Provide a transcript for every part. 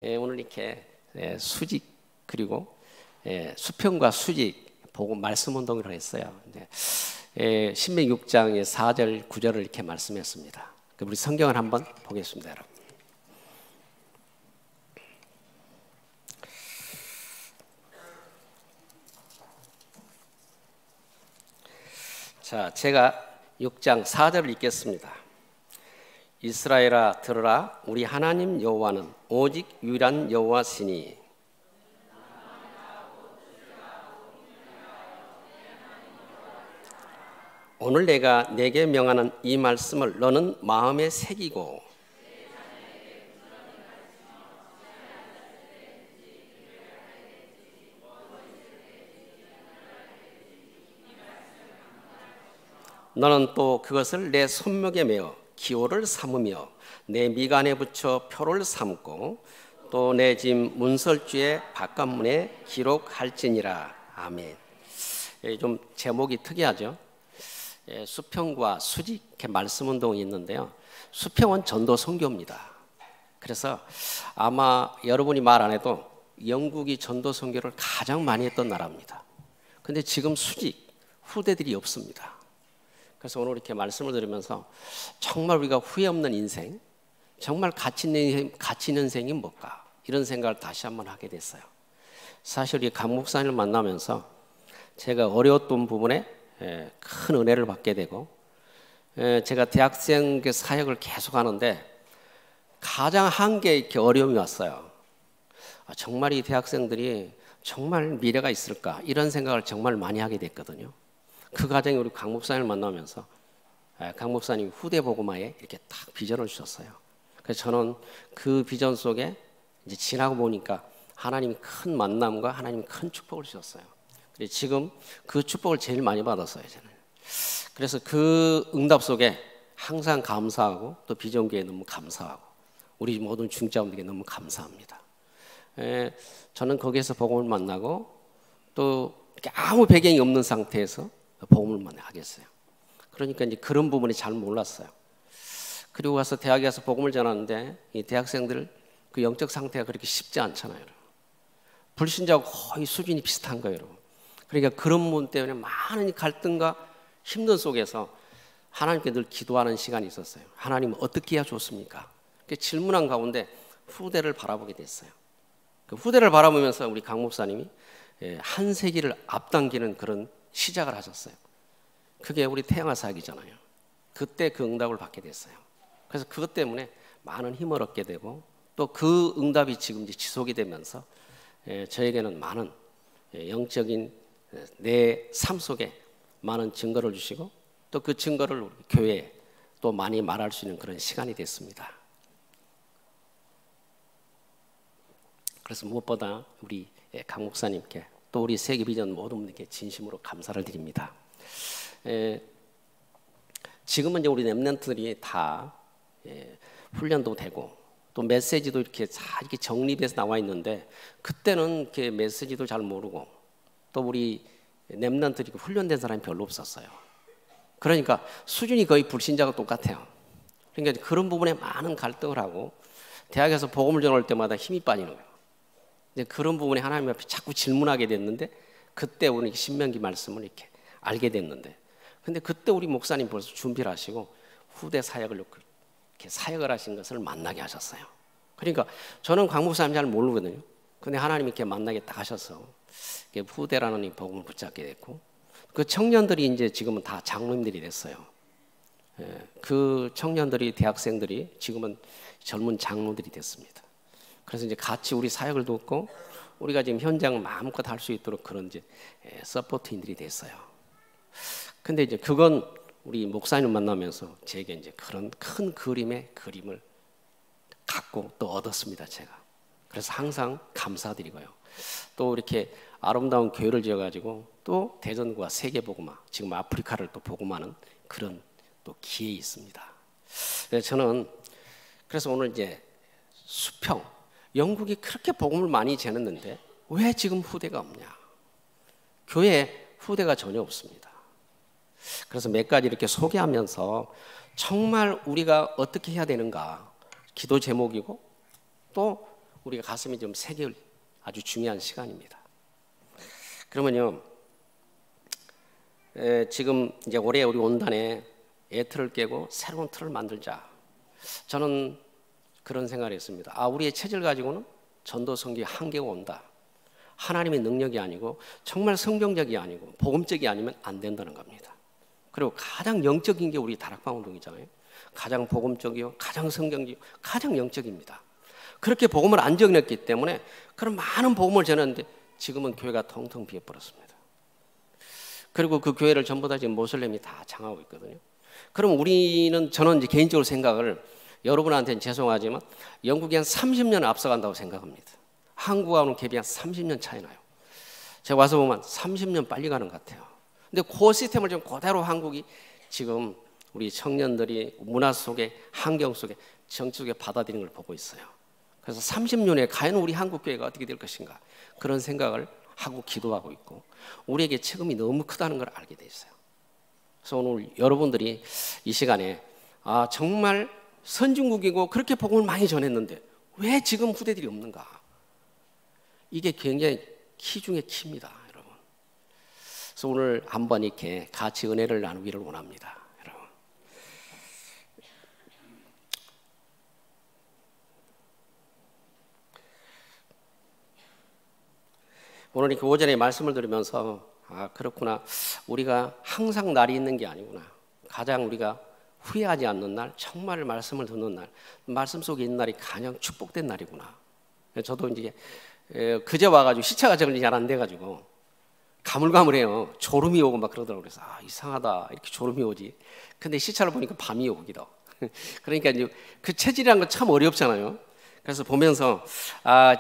오늘 이렇게 수직 그리고 수평과 수직 보고 말씀 운동을 했어요. 신명기 6장의 4절 9절을 이렇게 말씀했습니다. 우리 성경을 한번 보겠습니다, 여러분. 자, 제가 6장 4절을 읽겠습니다. 이스라엘아 들으라, 우리 하나님 여호와는 오직 유일한 여호와시니 오늘 내가 내게 명하는 이 말씀을 너는 마음에 새기고 너는 또 그것을 내 손목에 메어 기호를 삼으며 내 미간에 붙여 표를 삼고 또 내 집 문설주의 바깥문에 기록할지니라. 아멘. 좀 제목이 특이하죠. 수평과 수직 이렇게 말씀 운동이 있는데요. 수평은 전도 선교입니다. 그래서 아마 여러분이 말 안 해도 영국이 전도 선교를 가장 많이 했던 나라입니다. 근데 지금 수직 후대들이 없습니다. 그래서 오늘 이렇게 말씀을 들으면서 정말 우리가 후회 없는 인생, 정말 가치 있는 인생이 뭘까? 이런 생각을 다시 한번 하게 됐어요. 사실 이 강 목사님을 만나면서 제가 어려웠던 부분에 큰 은혜를 받게 되고, 제가 대학생 사역을 계속 하는데 가장 한계에 이렇게 어려움이 왔어요. 정말 이 대학생들이 정말 미래가 있을까? 이런 생각을 정말 많이 하게 됐거든요. 그 과정에 우리 강 목사님을 만나면서 강 목사님이 후대 복음화에 이렇게 딱 비전을 주셨어요. 그래서 저는 그 비전 속에 이제 지나고 보니까 하나님이 큰 만남과 하나님이 큰 축복을 주셨어요. 그래서 지금 그 축복을 제일 많이 받았어요, 저는. 그래서 그 응답 속에 항상 감사하고 또 비전교회에 너무 감사하고 우리 모든 중자분들에게 너무 감사합니다. 저는 거기에서 복음을 만나고 또 이렇게 아무 배경이 없는 상태에서 복음을 만나겠어요. 그러니까 이제 그런 부분이 잘 몰랐어요. 그리고 가서 대학에 가서 복음을 전하는데 이 대학생들 그 영적 상태가 그렇게 쉽지 않잖아요. 불신자하고 거의 수준이 비슷한 거예요, 여러분. 그러니까 그런 부분 때문에 많은 갈등과 힘든 속에서 하나님께 늘 기도하는 시간이 있었어요. 하나님 어떻게 해야 좋습니까? 질문한 가운데 후대를 바라보게 됐어요. 그 후대를 바라보면서 우리 강 목사님이 한 세기를 앞당기는 그런 시작을 하셨어요. 그게 우리 태양아 사역이잖아요. 그때 그 응답을 받게 됐어요. 그래서 그것 때문에 많은 힘을 얻게 되고 또 그 응답이 지금 이제 지속이 되면서 저에게는 많은 영적인 내 삶 속에 많은 증거를 주시고 또 그 증거를 우리 교회에 또 많이 말할 수 있는 그런 시간이 됐습니다. 그래서 무엇보다 우리 강 목사님께 또 우리 세계비전 모든 분들께 진심으로 감사를 드립니다. 지금은 이제 우리 렘넌트들이 다 훈련도 되고 또 메시지도 이렇게 잘 이렇게 정리돼서 나와 있는데 그때는 이렇게 메시지도 잘 모르고 또 우리 렘넌트들이 훈련된 사람이 별로 없었어요. 그러니까 수준이 거의 불신자가 똑같아요. 그러니까 그런 부분에 많은 갈등을 하고 대학에서 복음을 전할 때마다 힘이 빠지는 거예요. 그런 부분에 하나님 앞에 자꾸 질문하게 됐는데 그때 우리 신명기 말씀을 이렇게 알게 됐는데 근데 그때 우리 목사님 벌써 준비를 하시고 후대 사역을 이렇게 사역을 하신 것을 만나게 하셨어요. 그러니까 저는 강 목사님 잘 모르거든요. 근데 하나님이 이렇게 만나게 딱 하셔서 후대라는 이 복음을 붙잡게 됐고 그 청년들이 이제 지금은 다 장로님들이 됐어요. 그 청년들이 대학생들이 지금은 젊은 장로들이 됐습니다. 그래서 이제 같이 우리 사역을 돕고 우리가 지금 현장을 마음껏 할 수 있도록 그런 이제 서포트인들이 됐어요. 근데 이제 그건 우리 목사님 만나면서 제게 이제 그런 큰 그림의 그림을 갖고 또 얻었습니다, 제가. 그래서 항상 감사드리고요. 또 이렇게 아름다운 교회를 지어가지고 또 대전과 세계 복음화, 지금 아프리카를 또 복음하는 그런 또 기회 있습니다. 저는 그래서 오늘 이제 수평, 영국이 그렇게 복음을 많이 전했는데 왜 지금 후대가 없냐? 교회에 후대가 전혀 없습니다. 그래서 몇 가지 이렇게 소개하면서 정말 우리가 어떻게 해야 되는가 기도 제목이고 또 우리가 가슴에 좀 새길 아주 중요한 시간입니다. 그러면요, 지금 이제 올해 우리 온단에 애틀을 깨고 새로운 틀을 만들자. 저는 그런 생각을 했습니다. 우리의 체질 가지고는 전도 선교의 한계가 온다. 하나님의 능력이 아니고 정말 성경적이 아니고 복음적이 아니면 안 된다는 겁니다. 그리고 가장 영적인 게 우리 다락방 운동이잖아요. 가장 복음적이요, 가장 성경적이요, 가장 영적입니다. 그렇게 복음을 안 전했기 때문에 그런 많은 복음을 전했는데 지금은 교회가 텅텅 비어버렸습니다. 그리고 그 교회를 전부 다 지금 모슬렘이 다 장하고 있거든요. 그럼 저는 이제 개인적으로 생각을, 여러분한테는 죄송하지만 영국이 한 30년 앞서간다고 생각합니다. 한국하고는 갭이 한 30년 차이 나요. 제가 와서 보면 30년 빨리 가는 것 같아요. 근데 그 시스템을 좀 그대로 한국이 지금 우리 청년들이 문화 속에, 환경 속에, 정치 속에 받아들이는 걸 보고 있어요. 그래서 30년에 과연 우리 한국 교회가 어떻게 될 것인가, 그런 생각을 하고 기도하고 있고, 우리에게 책임이 너무 크다는 걸 알게 돼 있어요. 그래서 오늘 여러분들이 이 시간에 정말 선진국이고 그렇게 복음을 많이 전했는데 왜 지금 후대들이 없는가, 이게 굉장히 키 중에 키입니다, 여러분. 그래서 오늘 한번 이렇게 같이 은혜를 나누기를 원합니다, 여러분. 오늘 이렇게 오전에 말씀을 들으면서 그렇구나, 우리가 항상 날이 있는 게 아니구나, 가장 우리가 후회하지 않는 날, 정말 말씀을 듣는 날, 말씀 속에 있는 날이 가장 축복된 날이구나. 저도 이제 그제 와가지고 시차가 정리 잘 안 돼가지고 가물가물해요. 졸음이 오고 막 그러더라고요. 그래서 이상하다, 이렇게 졸음이 오지. 근데 시차를 보니까 밤이 오기도. 그러니까 이제 그 체질이라는 건 참 어렵잖아요. 그래서 보면서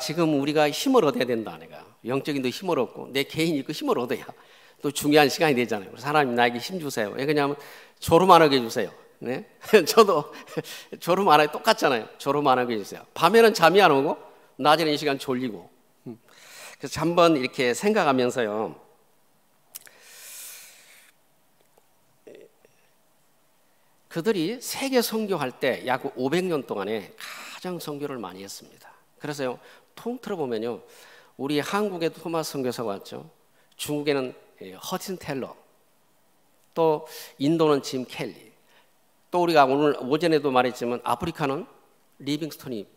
지금 우리가 힘을 얻어야 된다. 내가 영적인 도 힘을 얻고 내 개인이 그 힘을 얻어야 또 중요한 시간이 되잖아요. 하나님 나에게 힘 주세요. 왜 그러냐면 졸음 안 하게 해주세요. 네? 저도 졸음 안 하게 똑같잖아요. 졸음 안 하게 해주세요. 밤에는 잠이 안 오고 낮에는 이 시간 졸리고. 그래서 한번 이렇게 생각하면서요, 그들이 세계 선교할 때 약 500년 동안에 가장 선교를 많이 했습니다. 그래서요, 통틀어 보면요, 우리 한국에도 토마스 선교사가 왔죠. 중국에는 허튼 텔러, 또 인도는 짐 켈리, 또 우리가 오늘 오전에도 말했지만 아프리카는 리빙스턴이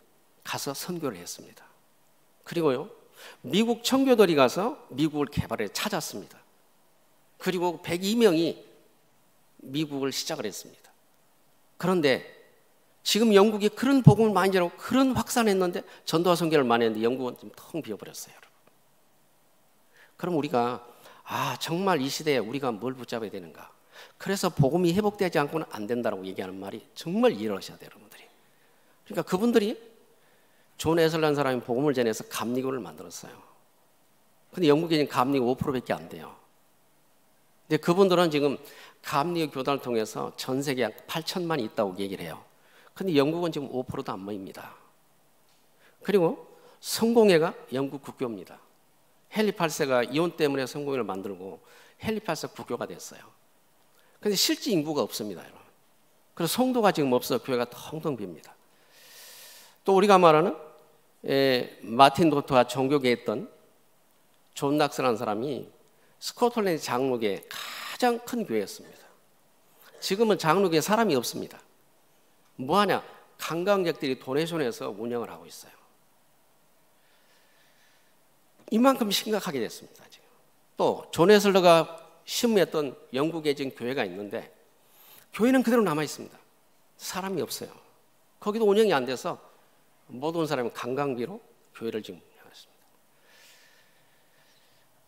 가서 선교를 했습니다. 그리고요, 미국 청교도들이 가서 미국을 개발해 찾았습니다. 그리고 102명이 미국을 시작을 했습니다. 그런데 지금 영국이 그런 복음을 많이 전하고 그런 확산했는데, 전도와 선교를 많이 했는데 영국은 좀 텅 비어버렸어요, 여러분. 그럼 우리가 정말 이 시대에 우리가 뭘 붙잡아야 되는가? 그래서 복음이 회복되지 않고는 안 된다고 얘기하는 말이 정말 이해를 하셔야 돼요, 여러분들이. 그러니까 그분들이 존 에슬라는 사람이 복음을 전해서 감리교를 만들었어요. 근데 영국에 지금 감리교 5%밖에 안 돼요. 근데 그분들은 지금 감리교 교단을 통해서 전 세계 약 8천만이 있다고 얘기를 해요. 근데 영국은 지금 5%도 안 모입니다. 그리고 성공회가 영국 국교입니다. 헨리 8세가 이혼 때문에 성공회를 만들고 헨리 8세 국교가 됐어요. 근데 실제 인구가 없습니다, 여러분. 그래서 성도가 지금 없어 교회가 텅텅 빕니다. 또 우리가 말하는 마틴 도트가 종교계했던 존 낙스라는 사람이 스코틀랜드 장로교의 가장 큰 교회였습니다. 지금은 장로교에 사람이 없습니다. 뭐하냐? 관광객들이 도네이션해서 운영을 하고 있어요. 이만큼 심각하게 됐습니다, 지금. 또 존 웨슬러가 신무했던 영국에 지금 교회가 있는데 교회는 그대로 남아 있습니다. 사람이 없어요. 거기도 운영이 안 돼서 모든 사람이 관광비로 교회를 지금 운영했습니다.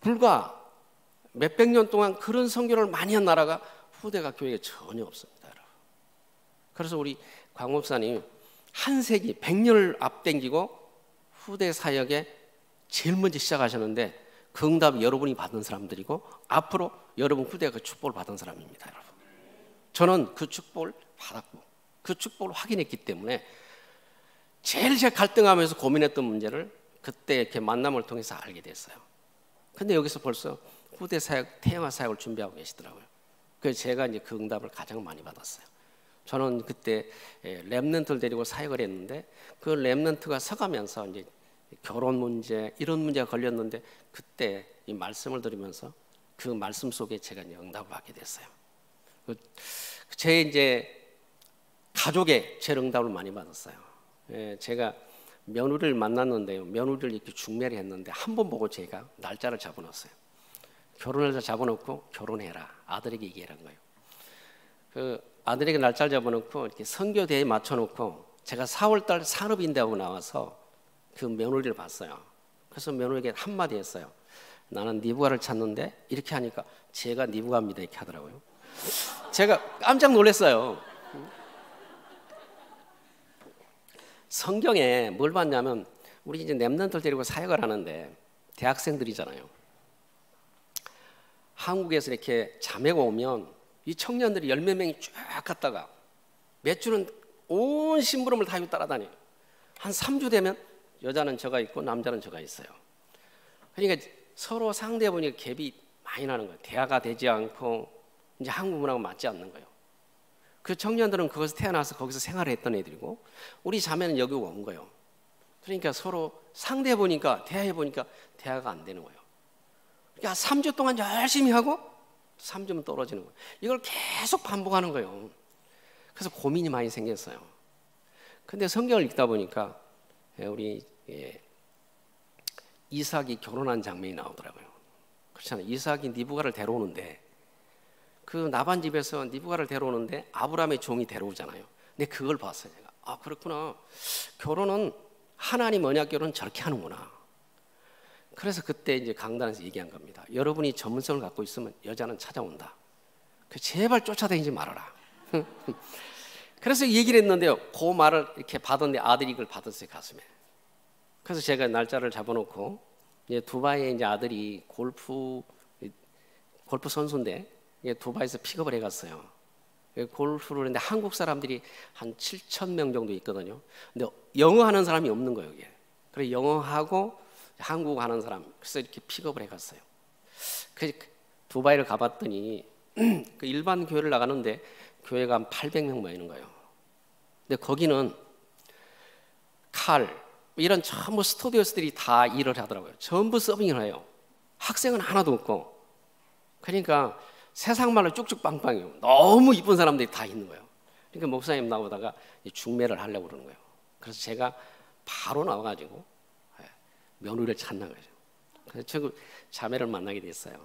불과 몇백 년 동안 그런 선교를 많이 한 나라가 후대가 교회에 전혀 없습니다, 여러분. 그래서 우리 광 목사님 한 세기 100년을 앞당기고 후대 사역에 제일 먼저 시작하셨는데 그 응답이 여러분이 받은 사람들이고 앞으로 여러분 후대가 그 축복을 받은 사람입니다, 여러분. 저는 그 축복을 받았고 그 축복을 확인했기 때문에 제일 제가 갈등하면서 고민했던 문제를 그때 이렇게 만남을 통해서 알게 됐어요. 근데 여기서 벌써 후대 사역, 태영아 사역을 준비하고 계시더라고요. 그래서 제가 이제 그 응답을 가장 많이 받았어요. 저는 그때 렘넌트를 데리고 사역을 했는데 그 렘넌트가 서가면서 이제 결혼 문제 이런 문제가 걸렸는데 그때 이 말씀을 들으면서 그 말씀 속에 제가 이제 응답을 받게 됐어요. 제 이제 가족의 제 응답을 많이 받았어요. 제가 며느리를 만났는데요. 며느리를 이렇게 중매를 했는데 한 번 보고 제가 날짜를 잡아놨어요. 결혼을 잡아놓고 결혼해라. 아들에게 얘기하는 거예요. 그 아들에게 날짜를 잡아놓고 이렇게 선교대회에 맞춰놓고 제가 4월달 산업인대하고 나와서 그 며느리를 봤어요. 그래서 며느리에게 한마디 했어요. 나는 니부가를 찾는데 이렇게 하니까 제가 니부가입니다 이렇게 하더라고요. 제가 깜짝 놀랐어요. 성경에 뭘 봤냐면 우리 이제 렘넌트를 데리고 사역을 하는데 대학생들이잖아요. 한국에서 이렇게 자매가 오면 이 청년들이 열 몇 명이 쫙 갔다가 몇 주는 온 심부름을 다 따라다녀요. 한 3주 되면 여자는 저가 있고 남자는 저가 있어요. 그러니까 서로 상대해 보니까 갭이 많이 나는 거예요. 대화가 되지 않고 이제 한국 문화하고 맞지 않는 거예요. 그 청년들은 거기서 태어나서 거기서 생활을 했던 애들이고 우리 자매는 여기 온 거예요. 그러니까 서로 상대해 보니까 대화해 보니까 대화가 안 되는 거예요. 그러니까 3주 동안 열심히 하고 3주면 떨어지는 거예요. 이걸 계속 반복하는 거예요. 그래서 고민이 많이 생겼어요. 근데 성경을 읽다 보니까 우리 이삭이 결혼한 장면이 나오더라고요. 그렇잖아요. 이삭이 니부가를 데려오는데 그 나반 집에서 니부가를 데려오는데 아브라함의 종이 데려오잖아요. 근데 그걸 봤어요. 제가. 아 그렇구나. 결혼은 하나님 언약 결혼은 저렇게 하는구나. 그래서 그때 이제 강단에서 얘기한 겁니다. 여러분이 전문성을 갖고 있으면 여자는 찾아온다. 제발 쫓아다니지 말아라. 그래서 얘기를 했는데요. 그 말을 이렇게 받았는데 아들이 이걸 받았어요 가슴에. 그래서 제가 날짜를 잡아놓고 이제 두바이에 이제 아들이 골프 선수인데 두바이에서 픽업을 해갔어요. 골프를 했는데 한국 사람들이 한 7,000명 정도 있거든요. 근데 영어 하는 사람이 없는 거예요. 이게. 그래서 영어하고 한국 하는 사람 그래서 이렇게 픽업을 해갔어요. 그 두바이를 가봤더니 그 일반 교회를 나가는데 교회가 한 800명 모이는 거예요. 근데 거기는 칼 이런 전부 스튜디오스들이 다 일을 하더라고요. 전부 서빙을 해요. 학생은 하나도 없고. 그러니까 세상 말로 쭉쭉 빵빵해요. 너무 이쁜 사람들이 다 있는 거예요. 그러니까 목사님 나오다가 중매를 하려고 그러는 거예요. 그래서 제가 바로 나와가지고 며느리를 찾는 거죠. 그래서 저 자매를 만나게 됐어요.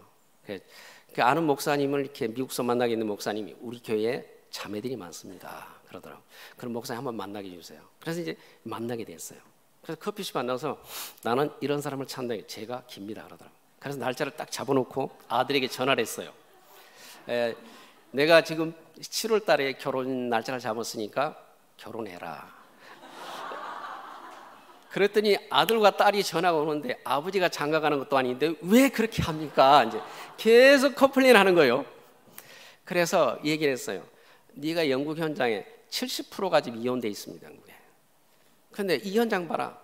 그 아는 목사님을 이렇게 미국서 만나게 있는 목사님이 우리 교회에 자매들이 많습니다. 그러더라고요. 그럼 목사님 한번 만나게 해주세요. 그래서 이제 만나게 됐어요. 그래서 커피숍 만나서 나는 이런 사람을 찾는다. 제가 깁니다. 그러더라고요. 그래서 날짜를 딱 잡아놓고 아들에게 전화를 했어요. 내가 지금 7월 달에 결혼 날짜를 잡았으니까 결혼해라. 그랬더니 아들과 딸이 전화가 오는데 아버지가 장가 가는 것도 아닌데 왜 그렇게 합니까? 이제 계속 컴플레인 하는 거예요. 그래서 얘기를 했어요. 네가 영국 현장에 70%가 지금 이혼돼 있습니다. 영국에. 그런데 이 현장 봐라.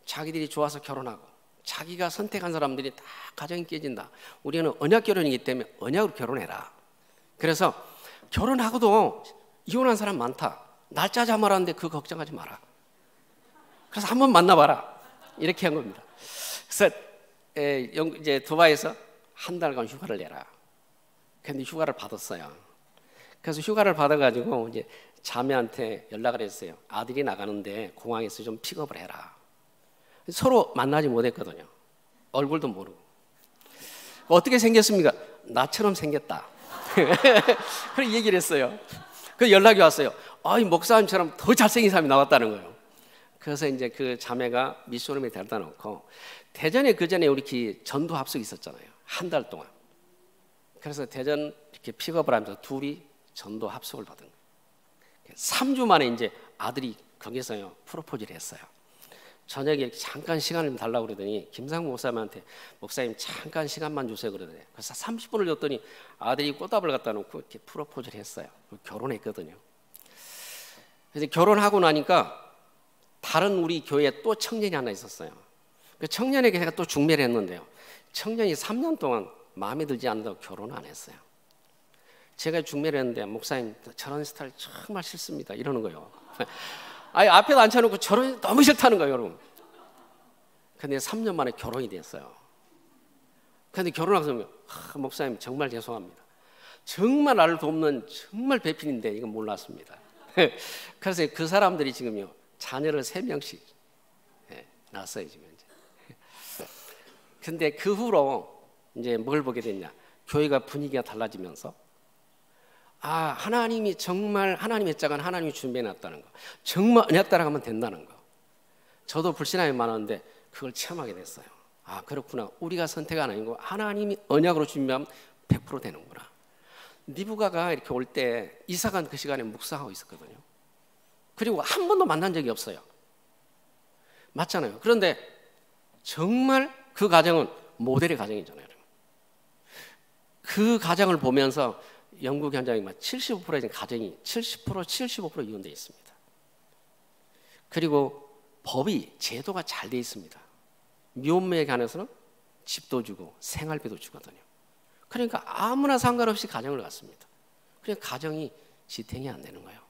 자기들이 좋아서 결혼하고 자기가 선택한 사람들이 다 가정이 깨진다. 우리는 언약 결혼이기 때문에 언약으로 결혼해라. 그래서 결혼하고도 이혼한 사람 많다. 날짜 잡아라는데 그거 걱정하지 마라. 그래서 한번 만나봐라. 이렇게 한 겁니다. 그래서 이제 두바이에서 한 달간 휴가를 내라. 근데 휴가를 받았어요. 그래서 휴가를 받아가지고 이제 자매한테 연락을 했어요. 아들이 나가는데 공항에서 좀 픽업을 해라. 서로 만나지 못했거든요. 얼굴도 모르고. 어떻게 생겼습니까? 나처럼 생겼다. 그런 얘기를 했어요. 그 연락이 왔어요. 이 목사님처럼 더 잘생긴 사람이 나왔다는 거예요. 그래서 이제 그 자매가 미션홈에 데려다 놓고 대전에 그 전에 우리 전도 합숙이 있었잖아요. 한 달 동안. 그래서 대전 이렇게 픽업을 하면서 둘이 전도 합숙을 받은 거예요. 3주 만에 이제 아들이 거기서 프로포즈를 했어요. 저녁에 잠깐 시간을 달라고 그러더니 김상무 목사님한테 목사님 잠깐 시간만 주세요 그러더니 그래서 30분을 줬더니 아들이 꽃다발 갖다 놓고 이렇게 프로포즈를 했어요. 결혼했거든요. 그래서 결혼하고 나니까 다른 우리 교회에 또 청년이 하나 있었어요. 그 청년에게 제가 또 중매를 했는데요. 청년이 3년 동안 마음에 들지 않는다고 결혼을 안 했어요. 제가 중매를 했는데 목사님 저런 스타일 정말 싫습니다 이러는 거예요. 앞에도 앉혀놓고 저런 너무 싫다는 거예요. 여러분. 근데 3년 만에 결혼이 됐어요. 근데 결혼하고 목사님 정말 죄송합니다. 정말 나를 돕는 정말 배필인데 이건 몰랐습니다. 그래서 그 사람들이 지금요 자녀를 3명씩 낳았어요 지금 이제. 근데 그 후로 이제 뭘 보게 됐냐? 교회가 분위기가 달라지면서 하나님이 정말 하나님의 짝은 하나님이 준비해 놨다는 거, 정말 언약 따라가면 된다는 거. 저도 불신앙이 많았는데 그걸 체험하게 됐어요. 그렇구나. 우리가 선택은 아니고 하나님이 언약으로 준비하면 100% 되는구나. 리브가가 이렇게 올 때 이사간 그 시간에 묵상하고 있었거든요. 그리고 한 번도 만난 적이 없어요. 맞잖아요. 그런데 정말 그 가정은 모델의 가정이잖아요. 그 가정을 보면서 영국 현장에 75%의 가정이 75% 이혼되어 있습니다. 그리고 법이 제도가 잘 되어 있습니다. 미혼모에 관해서는 집도 주고 생활비도 주거든요. 그러니까 아무나 상관없이 가정을 갖습니다. 그러니까 가정이 지탱이 안 되는 거예요.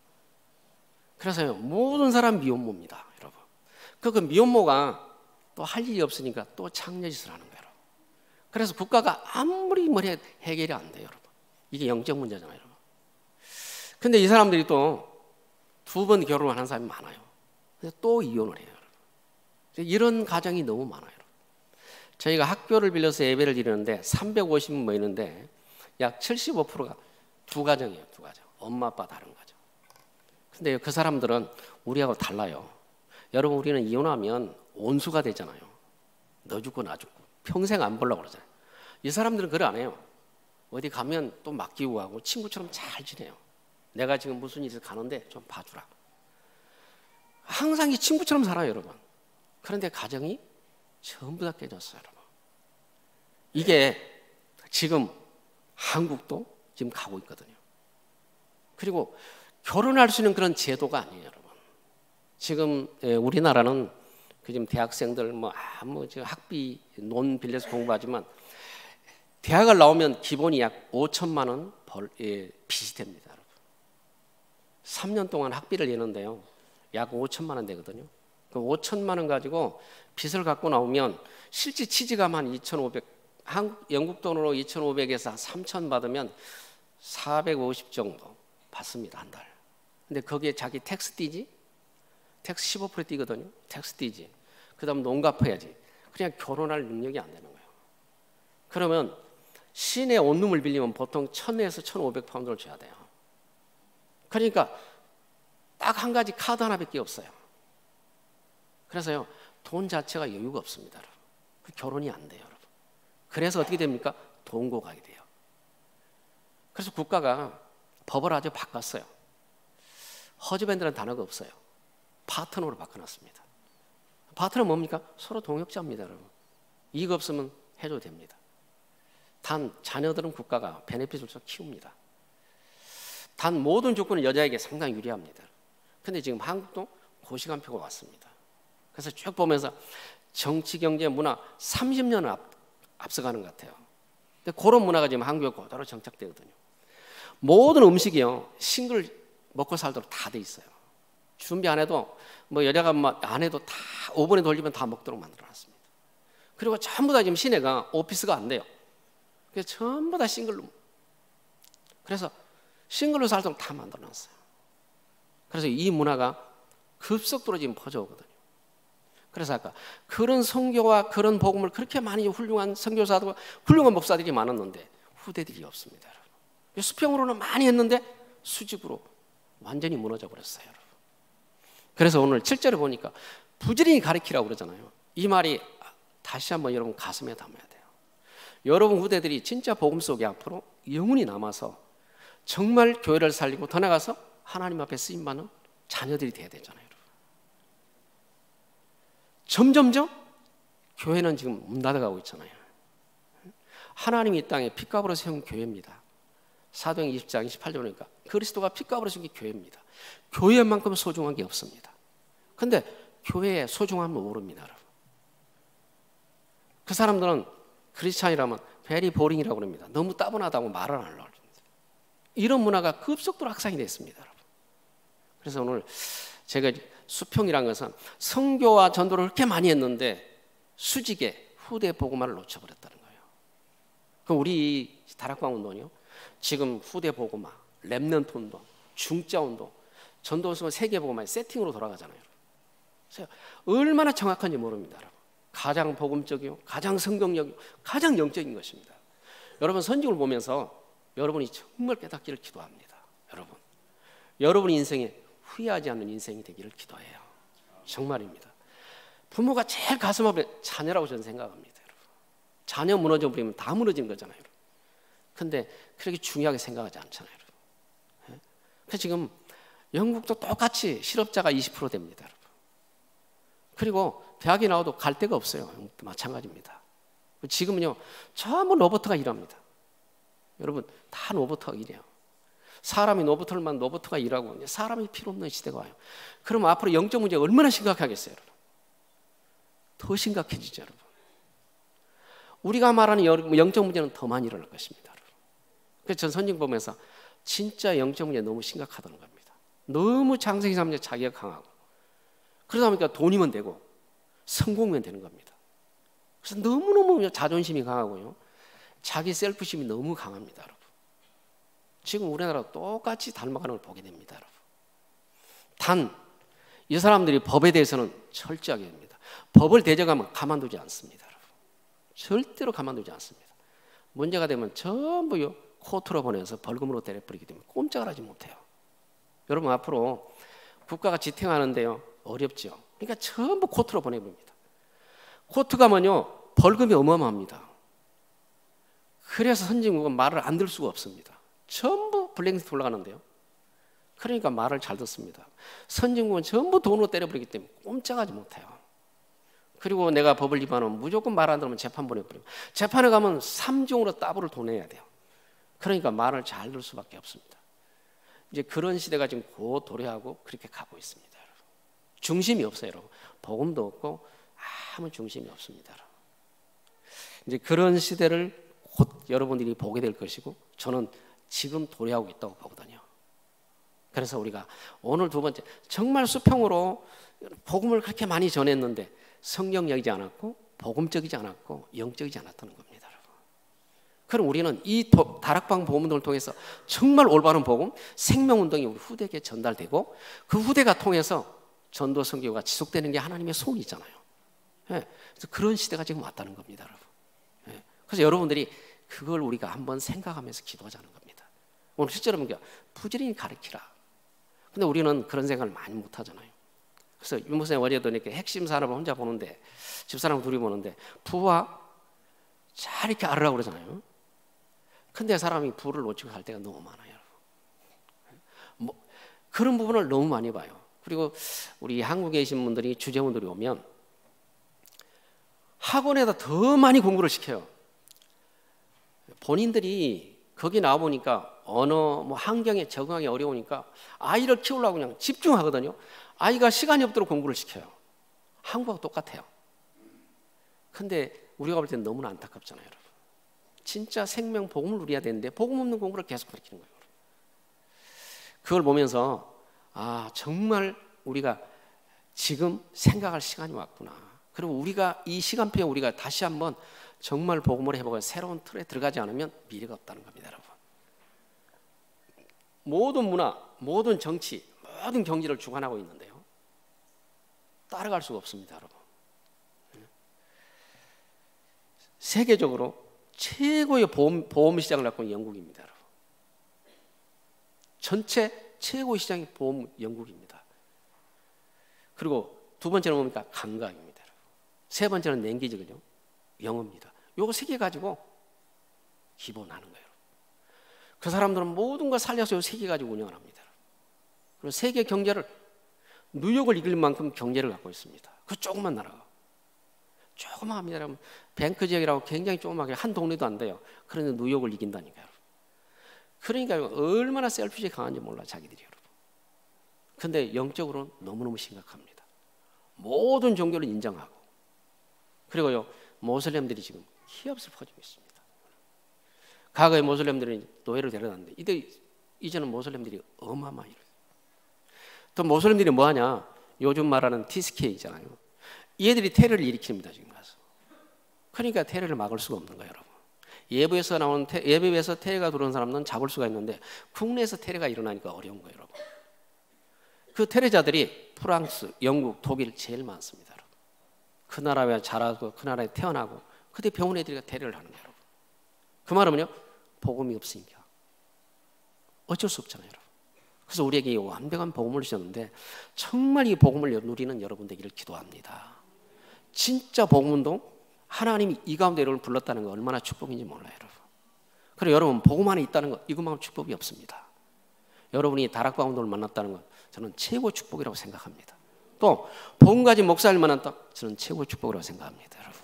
그래서요 모든 사람 미혼모입니다, 여러분. 그 미혼모가 또 할 일이 없으니까 또 창녀짓을 하는 거예요. 그래서 국가가 아무리 뭘 해결이 안 돼요, 여러분. 이게 영적 문제잖아요, 여러분. 근데 이 사람들이 또 2번 결혼을 하는 사람이 많아요. 근데 또 이혼을 해요, 여러분. 이런 가정이 너무 많아요, 여러분. 저희가 학교를 빌려서 예배를 드리는데 350명 모이는데 약 75%가 2가정이에요, 2가정. 엄마 아빠 다른 가정. 근데 그 사람들은 우리하고 달라요. 여러분, 우리는 이혼하면 온수가 되잖아요. 너 죽고 나 죽고 평생 안 보려고 그러잖아요. 이 사람들은 그걸 안 해요. 어디 가면 또 맡기고 가고 친구처럼 잘 지내요. 내가 지금 무슨 일을 가는데 좀 봐주라. 항상 이 친구처럼 살아요, 여러분. 그런데 가정이 전부 다 깨졌어요, 여러분. 이게 지금 한국도 지금 가고 있거든요. 그리고 결혼할 수 있는 그런 제도가 아니에요, 여러분. 지금 우리나라는 지금 대학생들 지금 학비 논 빌려서 공부하지만 대학을 나오면 기본이 약 5천만 원 빚이 됩니다, 여러분. 3년 동안 학비를 내는데요, 약 5천만 원 되거든요. 그 5천만 원 가지고 빚을 갖고 나오면 실제 취직하면 한 2,500, 영국 돈으로 2,500에서 3,000 받으면 450 정도 받습니다, 한 달. 근데 거기에 자기 텍스 띄지? 텍스 15% 띄거든요. 텍스 띄지. 그 다음 농 갚아야지. 그냥 결혼할 능력이 안 되는 거예요. 그러면 시내 원룸을 빌리면 보통 1,000에서 1,500 파운드를 줘야 돼요. 그러니까 딱 한 가지 카드 하나밖에 없어요. 그래서요 돈 자체가 여유가 없습니다, 여러분. 결혼이 안 돼요, 여러분. 그래서 어떻게 됩니까? 동거가게 돼요. 그래서 국가가 법을 아주 바꿨어요. 허즈밴드라는 단어가 없어요. 파트너로 바꿔놨습니다. 파트너 뭡니까? 서로 동역자입니다, 여러분. 이익 없으면 해줘도 됩니다. 단 자녀들은 국가가 베네핏을 줘 키웁니다. 단 모든 조건은 여자에게 상당히 유리합니다. 근데 지금 한국도 고시간표가 왔습니다. 그래서 쭉 보면서 정치, 경제, 문화 30년을 앞서가는 것 같아요. 근데 그런 문화가 지금 한국에 그대로 정착되거든요. 모든 음식이요 싱글 먹고 살도록 다 돼 있어요. 준비 안 해도 여자가 안 해도 다 오븐에 돌리면 다 먹도록 만들어놨습니다. 그리고 전부 다 지금 시내가 오피스가 안 돼요. 그래서 전부 다 싱글로. 그래서 싱글로 살도록 다 만들어놨어요. 그래서 이 문화가 급속도로 지금 퍼져오거든요. 그래서 아까 그런 선교와 그런 복음을 그렇게 많이 훌륭한 선교사들과 훌륭한 목사들이 많았는데 후대들이 없습니다, 여러분. 수평으로는 많이 했는데 수직으로 완전히 무너져 버렸어요, 여러분. 그래서 오늘 7절에 보니까 부지런히 가르치라고 그러잖아요. 이 말이 다시 한번 여러분 가슴에 담아야 돼요. 여러분 후대들이 진짜 복음 속에 앞으로 영혼이 남아서 정말 교회를 살리고 더 나가서 하나님 앞에 쓰임받는 자녀들이 돼야 되잖아요, 여러분. 점점점 교회는 지금 문 닫아가고 있잖아요. 하나님이 이 땅에 핏값으로 세운 교회입니다. 사도행 20장 28절 보니까 그리스도가 핏값으로 세운 게 교회입니다. 교회만큼 소중한 게 없습니다. 근데 교회의 소중함을 모릅니다, 여러분. 그 사람들은 크리스찬이라면 베리 보링이라고 합니다. 너무 따분하다고 말을 안 하려고 합니다. 이런 문화가 급속도로 확산이 됐습니다, 여러분. 그래서 오늘 제가 수평이라는 것은 선교와 전도를 그렇게 많이 했는데 수직에 후대 복음화를 놓쳐버렸다는 거예요. 그럼 우리 다락방 운동이요, 지금 후대 복음화, 렘넌트 운동, 중자 운동, 전도서 세계 복음화의 세팅으로 돌아가잖아요. 그래서 얼마나 정확한지 모릅니다. 여러분. 가장 복음적이요, 가장 성경적이요, 가장 영적인 것입니다. 여러분, 선经을 보면서 여러분이 정말 깨닫기를 기도합니다. 여러분 인생에 후회하지 않는 인생이 되기를 기도해요. 정말입니다. 부모가 제일 가슴 아픈 자녀라고 저는 생각합니다. 여러분. 자녀 무너져 버리면 다 무너진 거잖아요. 그런데 그렇게 중요하게 생각하지 않잖아요. 여러분. 그래서 지금 영국도 똑같이 실업자가 20% 됩니다. 여러분. 그리고 대학에 나와도 갈 데가 없어요. 영국도 마찬가지입니다. 지금은요, 전부 로봇가 일합니다. 여러분, 다 로봇가 일해요. 사람이 로봇가 일하고 사람이 필요 없는 시대가 와요. 그럼 앞으로 영적 문제가 얼마나 심각하겠어요, 여러분? 더 심각해지죠, 여러분. 우리가 말하는 영적 문제는 더 많이 일어날 것입니다, 여러분. 그래서 전 선经보면서 진짜 영적 문제 너무 심각하다는 겁니다. 너무 장세기 사람들 자기가 강하고, 그러다 보니까 돈이면 되고 성공이면 되는 겁니다. 그래서 너무너무 자존심이 강하고요, 자기 셀프심이 너무 강합니다, 여러분. 지금 우리나라도 똑같이 닮아가는 걸 보게 됩니다, 여러분. 단 이 사람들이 법에 대해서는 철저하게 됩니다. 법을 대적하면 가만두지 않습니다, 여러분. 절대로 가만두지 않습니다. 문제가 되면 전부 코트로 보내서 벌금으로 때려버리기 때문에 꼼짝을 하지 못해요. 여러분, 앞으로 국가가 지탱하는데요, 어렵죠. 그러니까 전부 코트로 보내버립니다. 코트 가면요, 벌금이 어마어마합니다. 그래서 선진국은 말을 안 들 수가 없습니다. 전부 블랙리스트 올라가는데요. 그러니까 말을 잘 듣습니다. 선진국은 전부 돈으로 때려버리기 때문에 꼼짝하지 못해요. 그리고 내가 법을 위반하면 무조건 말 안 들으면 재판 보내버리고, 재판에 가면 3중으로 따블을 돈 내야 돼요. 그러니까 말을 잘 들을 수밖에 없습니다. 이제 그런 시대가 지금 곧 도래하고 그렇게 가고 있습니다, 여러분. 중심이 없어요, 여러분. 복음도 없고 아무 중심이 없습니다, 여러분. 이제 그런 시대를 곧 여러분들이 보게 될 것이고, 저는 지금 도래하고 있다고 보거든요. 그래서 우리가 오늘 두 번째, 정말 수평으로 복음을 그렇게 많이 전했는데 성경적이지 않았고 복음적이지 않았고 영적이지 않았다는 겁니다, 여러분. 그럼 우리는 이 다락방 복음운동을 통해서 정말 올바른 복음, 생명운동이 우리 후대에게 전달되고, 그 후대가 통해서 전도 선교가 지속되는 게 하나님의 소원이잖아요. 예, 그래서 그런 시대가 지금 왔다는 겁니다, 여러분. 예, 그래서 여러분들이 그걸 우리가 한번 생각하면서 기도하자는 겁니다. 오늘 실제로 보니까 부지런히 가르치라. 근데 우리는 그런 생각을 많이 못 하잖아요. 그래서 윤 목사님 어제도 이렇게 핵심 산업을 혼자 보는데, 집사람 둘이 보는데 부와 잘 이렇게 알으라고 그러잖아요. 근데 사람이 부를 놓치고 살 때가 너무 많아요. 그런 부분을 너무 많이 봐요. 그리고 우리 한국에 계신 분들이, 주재원들이 오면 학원에다 더 많이 공부를 시켜요. 본인들이 거기 나와보니까 언어, 환경에 적응하기 어려우니까 아이를 키우려고 그냥 집중하거든요. 아이가 시간이 없도록 공부를 시켜요. 한국하고 똑같아요. 근데 우리가 볼 때는 너무나 안타깝잖아요, 여러분. 진짜 생명 복음을 누려야 되는데 복음 없는 공부를 계속 가르치는 거예요. 그걸 보면서 정말 우리가 지금 생각할 시간이 왔구나. 그리고 우리가 이 시간표에 우리가 다시 한번 정말 복음을 해보고 새로운 틀에 들어가지 않으면 미래가 없다는 겁니다, 여러분. 모든 문화, 모든 정치, 모든 경제를 주관하고 있는데요, 따라갈 수가 없습니다, 여러분. 세계적으로 최고의 보험 시장을 갖고 있는 영국입니다, 여러분. 전체 최고의 시장이 보험 영국입니다. 그리고 두 번째는 뭡니까? 감각입니다, 여러분. 세 번째는 랭귀지거든요, 영어입니다. 요거 세 개 가지고 기본하는 거예요. 그 사람들은 모든 걸 살려서 요 세 개 가지고 운영을 합니다. 그리고 세계 경제를, 뉴욕을 이길 만큼 경제를 갖고 있습니다. 그 조그만 나라가. 조그마합니다, 여러분. 뱅크 지역이라고 굉장히 조그맣게 한 동네도 안 돼요. 그런데 뉴욕을 이긴다니까요. 그러니까 얼마나 셀피시 강한지 몰라, 자기들이, 여러분. 근데 영적으로는 너무너무 심각합니다. 모든 종교를 인정하고, 그리고요, 모슬렘들이 지금 희없이 퍼지고 있습니다. 과거에 모슬렘들은 노예를 데려다는데 이제는 모슬렘들이 어마어마해요. 또 모슬렘들이 뭐하냐? 요즘 말하는 TSK 있잖아요. 얘들이 테러를 일으킵니다, 지금 가서. 그러니까 테러를 막을 수가 없는 거예요, 여러분. 예배에서 테러가 들어온 사람은 잡을 수가 있는데 국내에서 테러가 일어나니까 어려운 거예요, 여러분. 그 테러자들이 프랑스, 영국, 독일 제일 많습니다, 여러분. 그 나라에 자라고 그 나라에 태어나고 그때 병원 애들이 테러를 하는 거예요, 여러분. 그 말은요, 복음이 없으니까 어쩔 수 없잖아요, 여러분. 그래서 우리에게 이 완벽한 복음을 주셨는데 정말 이 복음을 누리는 여러분 되기를 기도합니다. 진짜 복음운동, 하나님이 이 가운데 여러분을 불렀다는 거 얼마나 축복인지 몰라요, 여러분. 그리고 여러분 복음 안에 있다는 거 이것만큼 축복이 없습니다. 여러분이 다락방 운동을 만났다는 건 저는 최고 축복이라고 생각합니다. 또 복음 가진 목사를 만났다, 저는 최고 축복이라고 생각합니다, 여러분.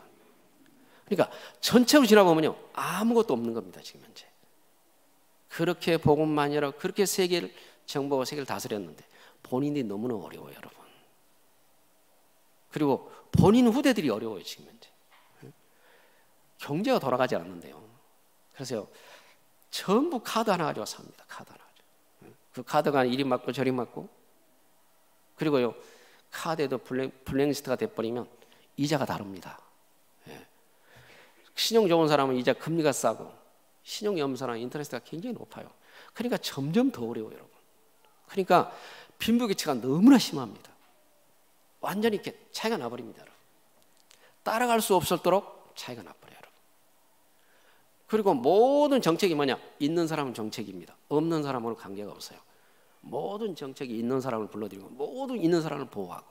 그러니까 전체로 지나보면요 아무것도 없는 겁니다, 지금 현재. 그렇게 복음만이 아니라 그렇게 세계를 정복하고 세계를 다스렸는데 본인이 너무나 어려워요, 여러분. 그리고 본인 후대들이 어려워요, 지금 현재. 경제가 돌아가지 않는데요. 그래서 전부 카드 하나 가지고 삽니다. 카드 하나 가지고. 그 카드가 이리 맞고 저리 맞고, 그리고요 카드에도 블랙리스트가 돼버리면 이자가 다릅니다. 신용 좋은 사람은 이자 금리가 싸고, 신용이 없는 사람은 인터레스트가 굉장히 높아요. 그러니까 점점 더 어려워요, 여러분. 그러니까 빈부격차가 너무나 심합니다. 완전히 이렇게 차이가 나버립니다, 여러분. 따라갈 수 없도록 차이가 나버려요, 여러분. 그리고 모든 정책이 뭐냐? 있는 사람은 정책입니다. 없는 사람은 관계가 없어요. 모든 정책이 있는 사람을 불러들이고 모든 있는 사람을 보호하고,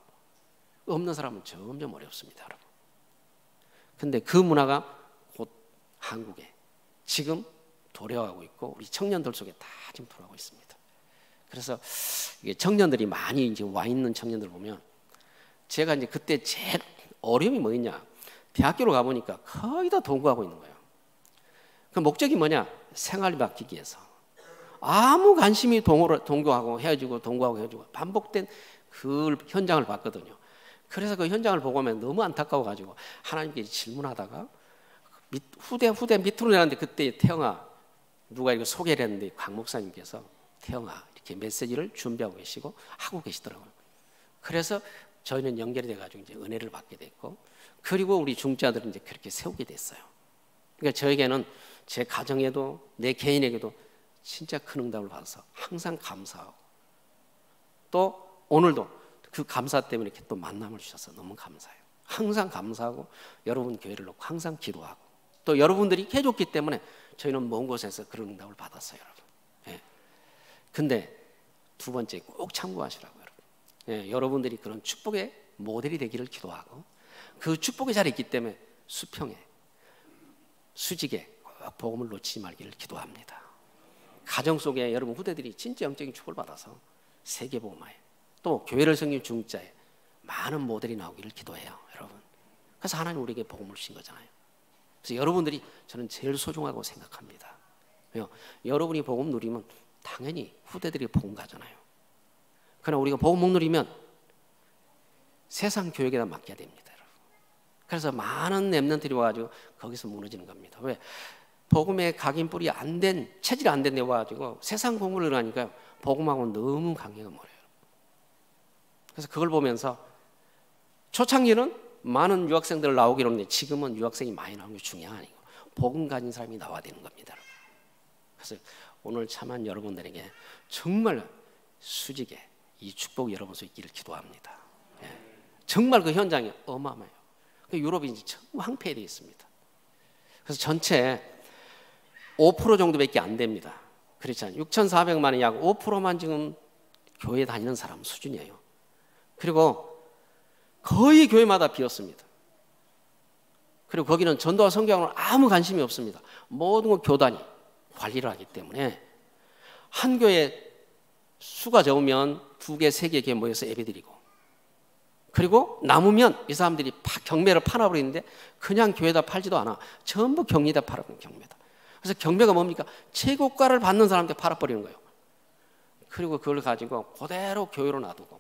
없는 사람은 점점 어렵습니다, 여러분. 근데 그 문화가 곧 한국에 지금 도래하고 있고 우리 청년들 속에 다 지금 돌아가고 있습니다. 그래서 이게 청년들이 많이 이제 와 있는 청년들 보면, 제가 이제 그때 제일 어려움이 뭐였냐? 대학교로 가보니까 거의 다 동거하고 있는 거예요. 그 목적이 뭐냐? 생활이 바뀌기 위해서. 아무 관심이 동거하고 헤어지고 동거하고 헤어지고 반복된 그 현장을 봤거든요. 그래서 그 현장을 보고 오면 너무 안타까워가지고 하나님께 질문하다가 후대 밑으로 내렸는데, 그때 태영아, 누가 이거 소개를 했는데 곽 목사님께서 태영아 이렇게 메시지를 준비하고 계시고 하고 계시더라고요. 그래서 저희는 연결이 돼가지고 이제 은혜를 받게 됐고, 그리고 우리 중자들은 이제 그렇게 세우게 됐어요. 그러니까 저에게는 제 가정에도 내 개인에게도 진짜 큰 응답을 받아서 항상 감사하고, 또 오늘도 그 감사 때문에 이렇게 또 만남을 주셔서 너무 감사해요. 항상 감사하고 여러분 교회를 놓고 항상 기도하고, 또 여러분들이 해줬기 때문에 저희는 먼 곳에서 그런 응답을 받았어요, 여러분. 예. 근데 두 번째 꼭 참고하시라고요, 여러분. 예, 여러분들이 그런 축복의 모델이 되기를 기도하고, 그 축복의 자리에 있기 때문에 수평에 수직에 꼭 복음을 놓치지 말기를 기도합니다. 가정 속에 여러분 후대들이 진짜 영적인 축복을 받아서 세계복음화에, 또 교회를 섬기는 중자에 많은 모델이 나오기를 기도해요, 여러분. 그래서 하나님 우리에게 복음을 주신 거잖아요. 그래서 여러분들이 저는 제일 소중하고 생각합니다. 왜요? 여러분이 복음 누리면 당연히 후대들이 복음 가잖아요. 그러나 우리가 복음 못 누리면 세상 교육에다 맡겨야 됩니다, 여러분. 그래서 많은 렘넌트들이 와가지고 거기서 무너지는 겁니다. 왜? 복음의 각인뿔이 안 된, 체질이 안 된 데 와가지고 세상 공부를 하니까 복음하고는 너무 관계가 멀어요. 그래서 그걸 보면서 초창기는 많은 유학생들 나오기로 했는데 지금은 유학생이 많이 나오는 게 중요한 게 아니고 복음 가진 사람이 나와야 되는 겁니다, 여러분. 그래서 오늘 참한 여러분들에게 정말 수직에 이 축복이 여러분 속에 있기를 기도합니다. 예. 정말 그 현장이 어마어마해요. 유럽이 이제 전부 황폐되어 있습니다. 그래서 전체 5% 정도밖에 안 됩니다. 그렇잖아요. 6,400만이 약 5%만 지금 교회 다니는 사람 수준이에요. 그리고 거의 교회마다 비었습니다. 그리고 거기는 전도와 선교학은 아무 관심이 없습니다. 모든 건 교단이 관리를 하기 때문에 한 교회 수가 적으면 2개, 3개 교회 모여서 예배드리고, 그리고 남으면 이 사람들이 경매를 팔아버리는데 그냥 교회에다 팔지도 않아. 전부 경리에다 팔아버리는 경매다. 그래서 경매가 뭡니까? 최고가를 받는 사람한테 팔아버리는 거예요. 그리고 그걸 가지고 그대로 교회로 놔두고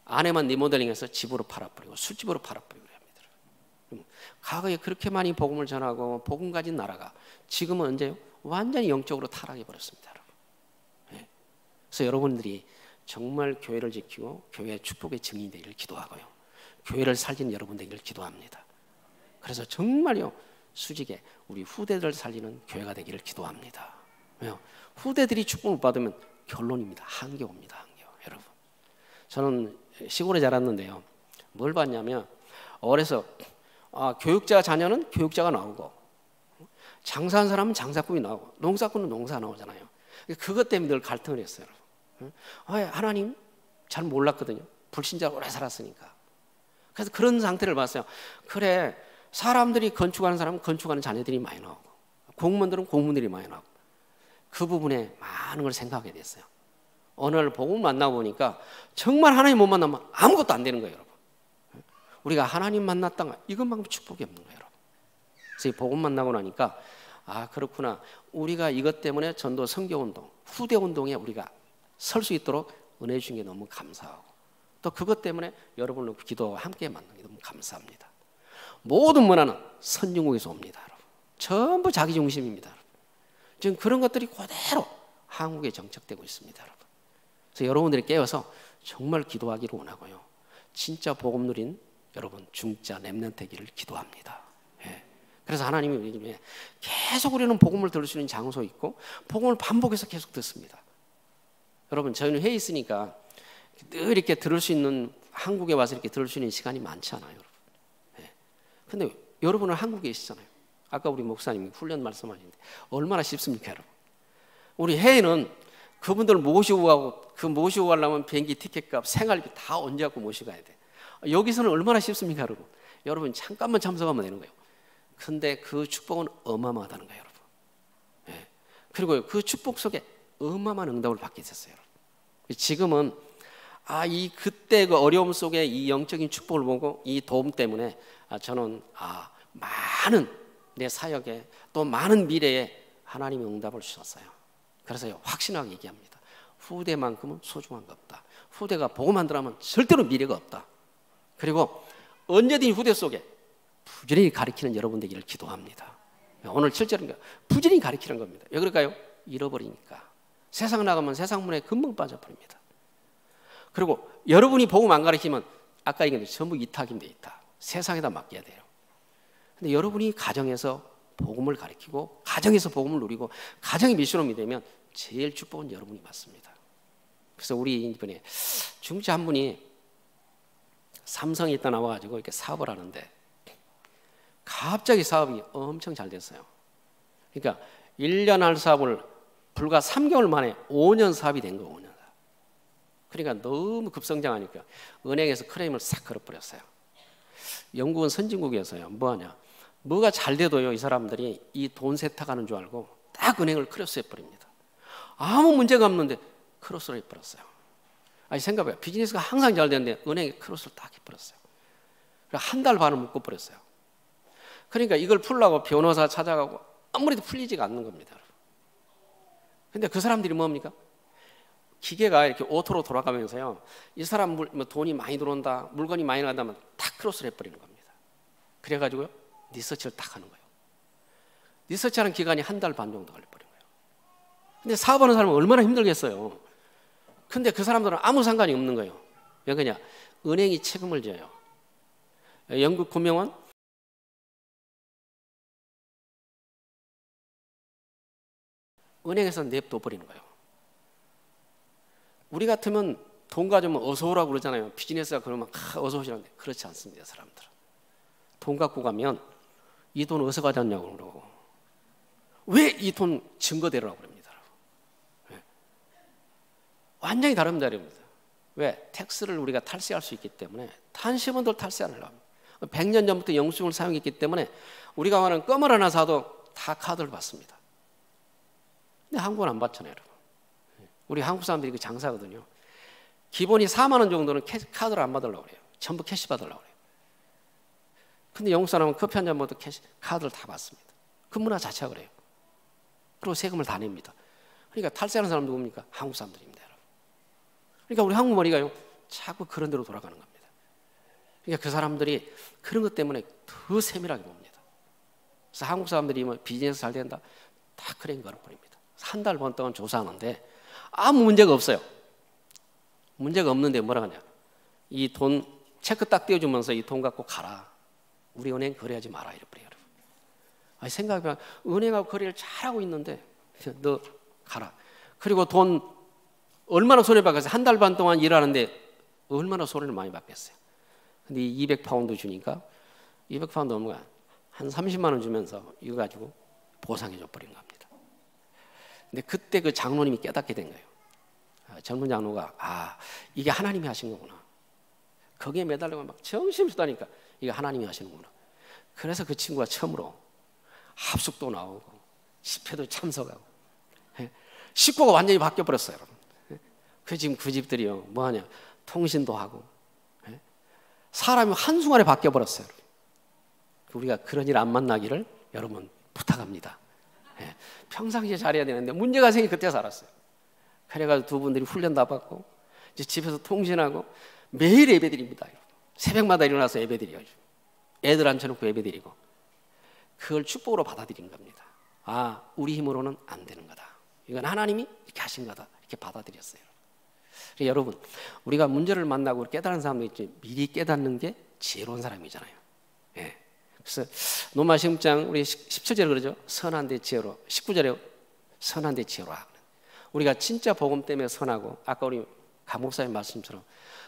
안에만 리모델링해서 집으로 팔아버리고 술집으로 팔아버리고 합니다. 과거에 그렇게 많이 복음을 전하고 복음 가진 나라가 지금은 언제요? 완전히 영적으로 타락해 버렸습니다, 여러분. 네. 그래서 여러분들이 정말 교회를 지키고 교회의 축복의 증인이 되기를 기도하고요, 교회를 살리는 여러분 되기를 기도합니다. 그래서 정말요 수직에 우리 후대들을 살리는 교회가 되기를 기도합니다. 왜요? 후대들이 축복을 받으면 결론입니다. 한겨옵니다. 한겨. 여러분, 저는 시골에 자랐는데요. 뭘 봤냐면 어려서 교육자 자녀는 교육자가 나오고 장사한 사람은 장사꾼이 나오고 농사꾼은 농사 나오잖아요. 그것 때문에 늘 갈등을 했어요. 하나님 잘 몰랐거든요. 불신자로 오래 살았으니까. 그래서 그런 상태를 봤어요. 그래, 사람들이 건축하는 사람은 건축하는 자녀들이 많이 나오고 공무원들은 공무원들이 많이 나오고 그 부분에 많은 걸 생각하게 됐어요. 어느 날 복음을 만나보니까 정말 하나님 못 만나면 아무것도 안 되는 거예요. 여러분, 우리가 하나님 만났다가 이것만큼 축복이 없는 거예요. 여러분. 그래서 이 복음 만나고 나니까 그렇구나, 우리가 이것 때문에 전도 선교운동, 후대운동에 우리가 설 수 있도록 은혜 주신 게 너무 감사하고 또 그것 때문에 여러분을 기도와 함께 만난 게 너무 감사합니다. 모든 문화는 선진국에서 옵니다. 여러분. 전부 자기 중심입니다. 여러분. 지금 그런 것들이 그대로 한국에 정착되고 있습니다. 여러분. 그래서 여러분들이 깨어서 정말 기도하기를 원하고요. 진짜 복음 누린 여러분 중자 렘넌트이기를 기도합니다. 예. 그래서 하나님이 우리에게 계속 우리는 복음을 들을 수 있는 장소 있고 복음을 반복해서 계속 듣습니다. 여러분, 저희는 회의 있으니까 늘 이렇게 들을 수 있는, 한국에 와서 이렇게 들을 수 있는 시간이 많지 않아요. 여러분. 예. 근데 여러분은 한국에 계시잖아요. 아까 우리 목사님이 훈련 말씀하시는데 얼마나 쉽습니까, 여러분? 우리 해외는 그분들 모시고 가고 그 모시고 가려면 비행기 티켓값, 생활비 다 언제 갖고 모시고 가야 돼. 여기서는 얼마나 쉽습니까, 여러분? 여러분 잠깐만 참석하면 되는 거예요. 근데 그 축복은 어마어마하다는 거예요, 여러분. 예. 그리고 그 축복 속에 어마어마한 응답을 받게 됐어요, 여러분. 지금은 이 그때 그 어려움 속에 이 영적인 축복을 보고 이 도움 때문에 저는 많은 내 사역에 또 많은 미래에 하나님의 응답을 주셨어요. 그래서 확신하게 얘기합니다. 후대만큼은 소중한 거 없다. 후대가 복음 안 들어가면 절대로 미래가 없다. 그리고 언제든지 후대 속에 부지런히 가르치는 여러분 되기를 기도합니다. 오늘 7절은 부지런히 가르치는 겁니다. 왜 그럴까요? 잃어버리니까. 세상 나가면 세상 문화에 금방 빠져버립니다. 그리고 여러분이 복음 안 가르치면 아까 얘기했는데 전부 이탁인데 이탁. 세상에다 맡겨야 돼요. 근데 여러분이 가정에서 복음을 가르치고 가정에서 복음을 누리고 가정이 미션홈이 되면 제일 축복은 여러분이 받습니다. 그래서 우리 이번에 중차 한 분이 삼성에 있다 나와가지고 이렇게 사업을 하는데 갑자기 사업이 엄청 잘 됐어요. 그러니까 1년 할 사업을 불과 3개월 만에 5년 사업이 된 거예요. 5년. 그러니까 너무 급성장하니까 은행에서 크레임을 싹 걸어버렸어요. 영국은 선진국이어서요. 뭐하냐, 뭐가 잘 돼도요 이 사람들이 이 돈 세탁하는 줄 알고 딱 은행을 크로스 해버립니다. 아무 문제가 없는데 크로스를 해버렸어요. 생각해봐요. 비즈니스가 항상 잘 되는데 은행에 크로스를 딱 해버렸어요. 한 달 반을 묶어버렸어요. 그러니까 이걸 풀려고 변호사 찾아가고 아무래도 풀리지가 않는 겁니다. 근데 그 사람들이 뭡니까? 기계가 이렇게 오토로 돌아가면서요, 이 사람 돈이 많이 들어온다, 물건이 많이 나간다면 딱 크로스를 해버리는 겁니다. 그래가지고요 리서치를 딱 하는 거예요. 리서치하는 기간이 한 달 반 정도 걸려버린 거예요. 근데 사업하는 사람은 얼마나 힘들겠어요. 근데 그 사람들은 아무 상관이 없는 거예요. 왜 그러냐, 은행이 책임을 져요. 영국 금융원 은행에서 냅둬 버리는 거예요. 우리 같으면 돈 가지면 어서 오라고 그러잖아요. 비즈니스가 그러면 어서 오시라는데 그렇지 않습니다. 사람들은 돈 갖고 가면 이 돈 어디서 가져왔냐고 그러고 왜 이 돈 증거대로라고 그럽니다. 네. 완전히 다릅니다. 왜? 텍스를 우리가 탈세할 수 있기 때문에 단시간도 탈세 안 하려고 합니다. 100년 전부터 영수증을 사용했기 때문에 우리가 말하는 껌을 하나 사도 다 카드를 받습니다. 근데 한국은 안 받잖아요, 여러분. 우리 한국 사람들이 그 장사거든요. 기본이 4만 원 정도는 카드를 안 받으려고 그래요. 전부 캐시 받으려고 그래요. 근데 영국 사람은 커피 한 잔 먹어도 카드를 다 받습니다. 그 문화 자체가 그래요. 그리고 세금을 다 냅니다. 그러니까 탈세하는 사람 누굽니까? 한국 사람들입니다, 여러분. 그러니까 우리 한국 머리가요 자꾸 그런 대로 돌아가는 겁니다. 그러니까 그 사람들이 그런 것 때문에 더 세밀하게 봅니다. 그래서 한국 사람들이 뭐 비즈니스 잘 된다, 다 크레임 걸어버립니다. 한 달 반 동안 조사하는데 아무 문제가 없어요. 문제가 없는데 뭐라 하냐, 이 돈 체크 딱 떼어주면서 이 돈 갖고 가라. 우리 은행 거래하지 마라 이래버려요. 아니, 생각해보면 은행하고 거래를 잘하고 있는데 너 가라. 그리고 돈 얼마나 손해받겠어요? 한 달 반 동안 일하는데 얼마나 손해를 많이 받겠어요? 근데 200파운드 주니까 200파운드 넘어가 한 30만 원 주면서 이거 가지고 보상해 줘 버린 겁니다. 근데 그때 그 장로님이 깨닫게 된 거예요. 젊은 장로가 이게 하나님이 하신 거구나. 거기에 매달리고 막 정신없이 다니까 이게 하나님이 하시는구나. 그래서 그 친구가 처음으로 합숙도 나오고 집회도 참석하고 식구가 완전히 바뀌어 버렸어요, 여러분. 그 지금 그 집들이요 뭐하냐 통신도 하고 사람이 한순간에 바뀌어 버렸어요. 우리가 그런 일 안 만나기를 여러분 부탁합니다. 평상시에 잘해야 되는데 문제가 생기 그때 살았어요. 그래가지고 두 분들이 훈련 다 받고 이제 집에서 통신하고 매일 예배드립니다. 새벽마다 일어나서 예배드려요. 애들 앉혀놓고 예배드리고 그걸 축복으로 받아들인 겁니다. 우리 힘으로는 안 되는 거다. 이건 하나님이 이렇게 하신 거다. 이렇게 받아들였어요. 여러분, 우리가 문제를 만나고 깨달은 사람도 있지 미리 깨닫는 게 지혜로운 사람이잖아요. 그래서 로마 16장 우리 17절에 그러죠. 선한 데 지혜로. 19절에 선한 데 지혜로. 우리가 진짜 복음 때문에 선하고 아까 우리 강 목사님 말씀처럼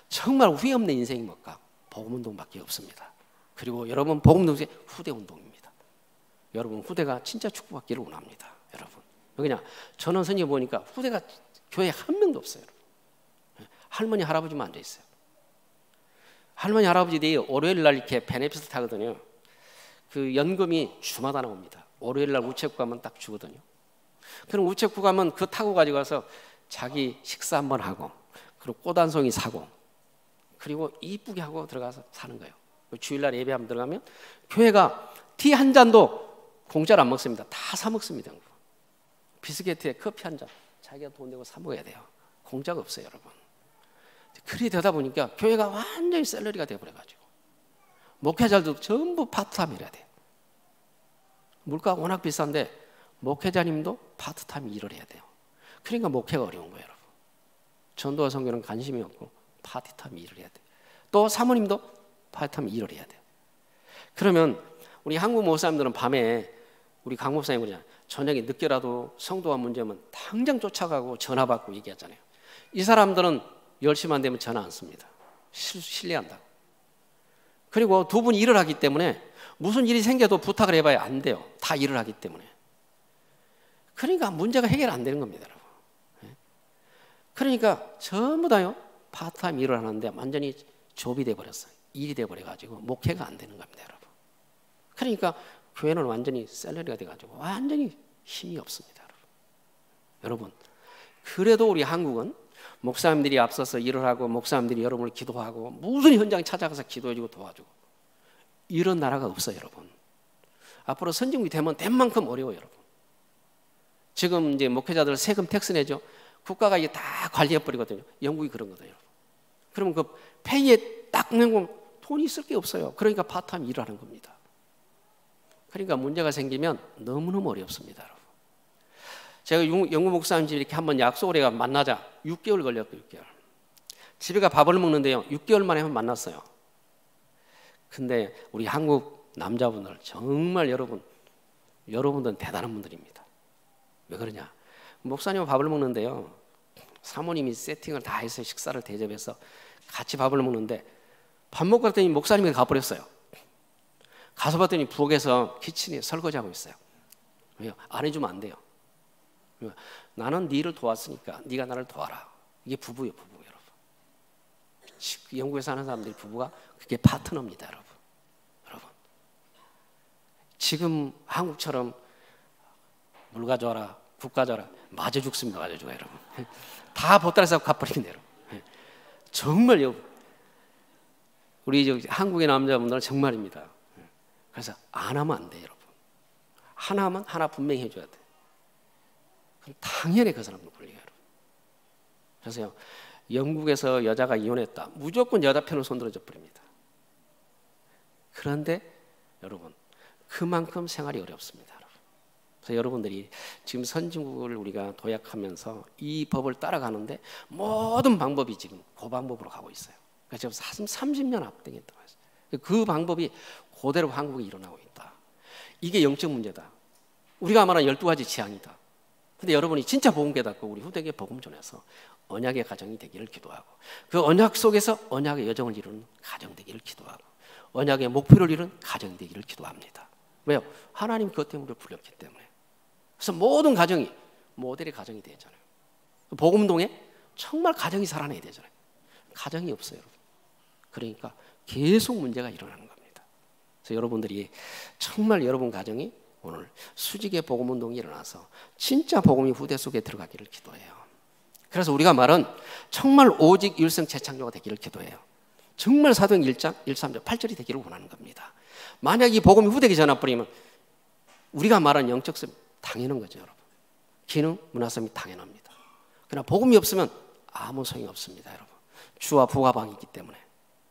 정말 후회 없는 인생이 뭘까? 복음 운동밖에 없습니다. 그리고 여러분 복음 운동의 후대 운동입니다. 여러분 후대가 진짜 축복받기를 원합니다. 여러분 그냥 저는 선생님 보니까 후대가 교회에 한 명도 없어요. 여러분. 할머니 할아버지만 앉아 있어요. 할머니 할아버지들이 월요일 날 이렇게 베네피스 타거든요. 그 연금이 주마다 나옵니다. 월요일 날 우체국 가면 딱 주거든요. 그럼 우체국 가면 그거 타고 가지고 가서 자기 식사 한번 하고 그리고 꽃 한 송이 사고 그리고 이쁘게 하고 들어가서 사는 거예요. 주일날 예배 한번 들어가면 교회가 티 한 잔도 공짜로 안 먹습니다. 다 사 먹습니다. 비스켓에 커피 한 잔 자기가 돈 내고 사 먹어야 돼요. 공짜가 없어요, 여러분. 그리 되다 보니까 교회가 완전히 샐러리가 돼버려가지고 목회자들도 전부 파트타임 일해야 돼요. 물가가 워낙 비싼데 목회자님도 파트타임 일을 해야 돼요. 그러니까 목회가 어려운 거예요, 여러분. 전도와 선교는 관심이 없고 파트타임 일을 해야 돼요. 또 사모님도 파트타임 일을 해야 돼요. 그러면 우리 한국 목사님들은 밤에 우리 강 목사님 그러잖아요. 저녁에 늦게라도 성도가 문제면 당장 쫓아가고 전화 받고 얘기하잖아요. 이 사람들은 10시만 되면 전화 안 씁니다. 실례한다고. 그리고 두 분이 일을 하기 때문에 무슨 일이 생겨도 부탁을 해봐야 안 돼요. 다 일을 하기 때문에. 그러니까 문제가 해결 안 되는 겁니다, 여러분. 그러니까 전부 다요 파트타임 일을 하는데 완전히 조비 돼버렸어요. 일이 돼버려가지고 목회가 안 되는 겁니다, 여러분. 그러니까 교회는 완전히 샐러리가 돼가지고 완전히 힘이 없습니다, 여러분. 여러분, 그래도 우리 한국은 목사님들이 앞서서 일을 하고 목사님들이 여러분을 기도하고 무슨 현장 찾아가서 기도해주고 도와주고 이런 나라가 없어요, 여러분. 앞으로 선진국이 되면 된 만큼 어려워요, 여러분. 지금 이제 목회자들 세금 텍스 내죠. 국가가 이게 다 관리해버리거든요. 영국이 그런 거예요. 그러면 그 페이에 딱 내고 돈이 쓸 게 없어요. 그러니까 파트타임 일을 하는 겁니다. 그러니까 문제가 생기면 너무너무 어렵습니다, 여러분. 제가 영국 목사님 집에 이렇게 한번 약속을 해가 만나자 6개월 걸렸고 6개월. 집에 가 밥을 먹는데요. 6개월 만에 한번 만났어요. 근데 우리 한국 남자분들 정말 여러분들은 대단한 분들입니다. 왜 그러냐? 목사님과 밥을 먹는데요. 사모님이 세팅을 다 해서 식사를 대접해서 같이 밥을 먹는데 밥 먹고 갔더니 목사님이 가버렸어요. 가서 봤더니 부엌에서 키친에 설거지하고 있어요. 왜요? 안 해주면 안 돼요. 나는 네 일을 도왔으니까 네가 나를 도와라. 이게 부부예요, 부부, 여러분. 영국에 사는 사람들이 부부가 그게 파트너입니다, 여러분. 지금 한국처럼 물 가져와라, 국 가져와라, 맞아 죽습니다, 맞아 죽어요, 여러분. 다 보따리 싸고 갚아버립니다, 여러분. 정말요. 우리 한국의 남자분들은 정말입니다. 그래서 안 하면 안 돼요, 여러분. 하나 하면 하나 분명히 해줘야 돼. 그럼 당연히 그 사람도 걸려요, 여러분. 그래서요, 영국에서 여자가 이혼했다. 무조건 여자 편을 손들어줘 버립니다. 그런데 여러분, 그만큼 생활이 어렵습니다, 여러분. 그래서 여러분들이 지금 선진국을 우리가 도약하면서 이 법을 따라가는데 모든 방법이 지금 그 방법으로 가고 있어요. 그러니까 지금 30년 앞당했다고 했어요. 그 방법이 그대로 한국에 일어나고 있다. 이게 영적 문제다. 우리가 말한 12가지 재앙이다. 근데 여러분이 진짜 복음 깨닫고 우리 후대에게 복음 전해서 언약의 가정이 되기를 기도하고, 그 언약 속에서 언약의 여정을 이루는 가정 되기를 기도하고, 언약의 목표를 이루는 가정 되기를 기도합니다. 왜요? 하나님 그것 때문에 불렸기 때문에. 그래서 모든 가정이 모델의 가정이 되잖아요. 복음동에 정말 가정이 살아내야 되잖아요. 가정이 없어요, 여러분. 그러니까 계속 문제가 일어나는 겁니다. 그래서 여러분들이 정말 여러분 가정이 오늘 수직의 복음운동이 일어나서 진짜 복음이 후대 속에 들어가기를 기도해요. 그래서 우리가 말은 정말 오직 일성 재창조가 되기를 기도해요. 정말 사도행 1장 1, 3절 8절이 되기를 원하는 겁니다. 만약 이 복음이 후대에게 전해버리면 우리가 말한 영적성이 당연한 거죠, 여러분. 기능, 문화성이 당연합니다. 그러나 복음이 없으면 아무 소용이 없습니다, 여러분. 주와 부가 방이기 때문에.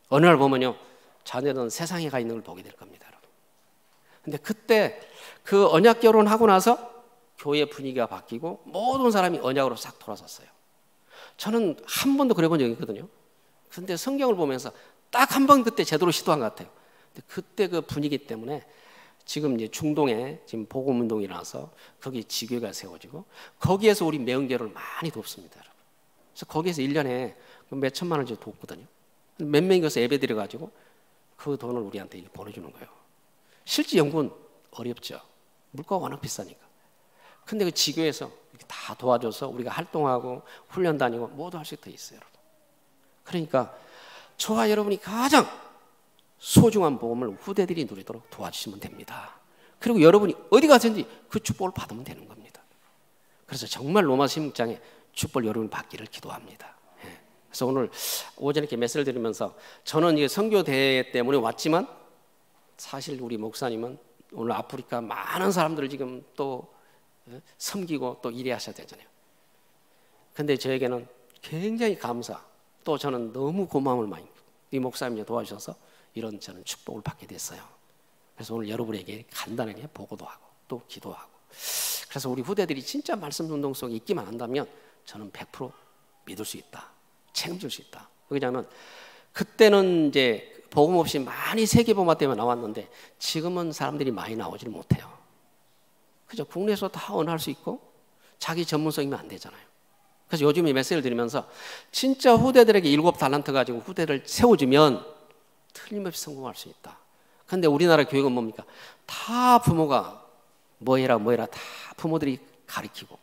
어느 날 보면요, 자녀들은 세상에 가 있는 걸 보게 될 겁니다, 여러분. 근데 그때 그 언약 결혼하고 나서 교회 분위기가 바뀌고 모든 사람이 언약으로 싹 돌아섰어요. 저는 한 번도 그래 본 적이 있거든요. 근데 성경을 보면서 딱 한 번 그때 제대로 시도한 것 같아요. 근데 그때 그 분위기 때문에 지금 이제 중동에 지금 복음 운동이 나서 거기 지교회가 세워지고 거기에서 우리 매운교를 많이 돕습니다, 여러분. 그래서 거기에서 1년에 몇 천만 원 정도 돕거든요. 몇 명이 가서 예배 드려가지고 그 돈을 우리한테 이렇게 보내주는 거예요. 실제 연구는 어렵죠. 물가가 워낙 비싸니까. 근데 그 지교에서 이렇게 다 도와줘서 우리가 활동하고 훈련 다니고 모두 할 수 있게 있어요, 여러분. 그러니까 저와 여러분이 가장 소중한 복음을 후대들이 누리도록 도와주시면 됩니다. 그리고 여러분이 어디 가든지 그 축복을 받으면 되는 겁니다. 그래서 정말 로마서 16장에 축복을 여러분이 받기를 기도합니다. 그래서 오늘 오전에 이렇게 메시지를 드리면서 저는 이게 선교대회 때문에 왔지만 사실 우리 목사님은 오늘 아프리카 많은 사람들을 지금 또 섬기고 또 일해 하셔야 되잖아요. 근데 저에게는 굉장히 감사, 또 저는 너무 고마움을 많이, 이 목사님이 도와주셔서 이런 저는 축복을 받게 됐어요. 그래서 오늘 여러분에게 간단하게 보고도 하고 또 기도하고, 그래서 우리 후대들이 진짜 말씀 운동 속에 있기만 한다면 저는 100% 믿을 수 있다, 책임질 수 있다. 왜냐하면 그때는 이제 복음 없이 많이 세계복음 때문에 나왔는데 지금은 사람들이 많이 나오지를 못해요. 그죠? 국내에서 다 언어할 수 있고 자기 전문성이면 안 되잖아요. 그래서 요즘 이 메시지를 드리면서 진짜 후대들에게 7 달란트 가지고 후대를 세워주면 틀림없이 성공할 수 있다. 그런데 우리나라 교육은 뭡니까? 다 부모가 뭐 해라 다 부모들이 가르치고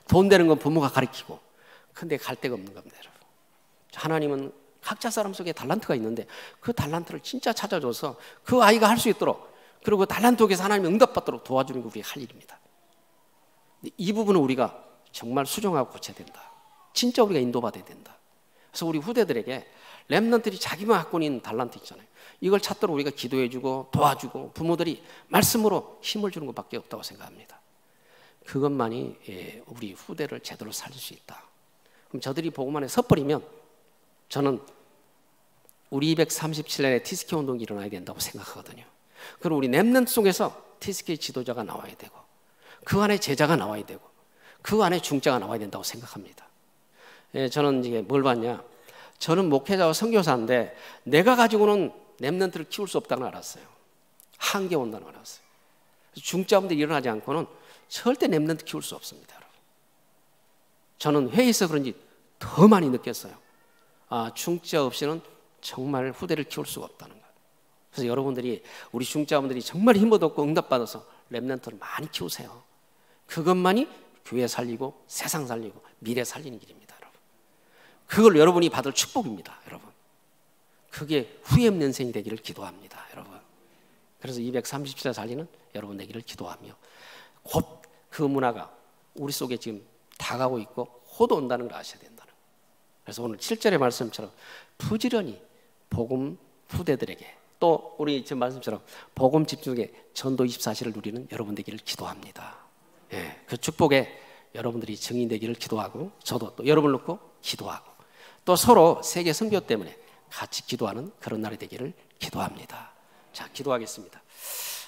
돈 되는 건 부모가 가르치고, 근데 갈 데가 없는 겁니다, 여러분. 하나님은 각자 사람 속에 달란트가 있는데 그 달란트를 진짜 찾아줘서 그 아이가 할 수 있도록, 그리고 달란트에서 하나님이 응답받도록 도와주는 게 우리가 할 일입니다. 이 부분은 우리가 정말 수정하고 고쳐야 된다. 진짜 우리가 인도받아야 된다. 그래서 우리 후대들에게 렘넌트들이 자기만 갖고 있는 달란트 있잖아요. 이걸 찾도록 우리가 기도해주고 도와주고 부모들이 말씀으로 힘을 주는 것밖에 없다고 생각합니다. 그것만이 우리 후대를 제대로 살릴 수 있다. 그럼 저들이 복음 안에 섣버리면 저는 우리 237년에 TSK 운동이 일어나야 된다고 생각하거든요. 그리고 우리 렘넌트 속에서 TSK 지도자가 나와야 되고 그 안에 제자가 나와야 되고 그 안에 중자가 나와야 된다고 생각합니다. 저는 이게 뭘 봤냐? 저는 목회자와 선교사인데 내가 가지고는 렘넌트를 키울 수 없다는 걸 알았어요. 한계 온다는 걸 알았어요. 중자분들이 일어나지 않고는 절대 렘넌트 키울 수 없습니다, 여러분. 저는 회의에서 그런지 더 많이 느꼈어요. 아, 중자 없이는 정말 후대를 키울 수가 없다는 거. 그래서 여러분들이 우리 중자분들이 정말 힘을 얻고 응답받아서 렘넌트를 많이 키우세요. 그것만이 교회 살리고 세상 살리고 미래 살리는 길입니다, 여러분. 그걸 여러분이 받을 축복입니다, 여러분. 그게 후회 없는 인생이 되기를 기도합니다, 여러분. 그래서 237세 살리는 여러분 되기를 기도하며 곧 그 문화가 우리 속에 지금 다가오고 있고 호도 온다는 걸 아셔야 된다는 거예요. 그래서 오늘 7절의 말씀처럼 부지런히 복음 후대들에게, 또 우리 지금 말씀처럼 복음 집중의 전도 24시를 누리는 여러분 되기를 기도합니다. 그 축복에 여러분들이 증인되기를 기도하고, 저도 또 여러분을 놓고 기도하고, 또 서로 세계 선교 때문에 같이 기도하는 그런 날이 되기를 기도합니다. 자, 기도하겠습니다.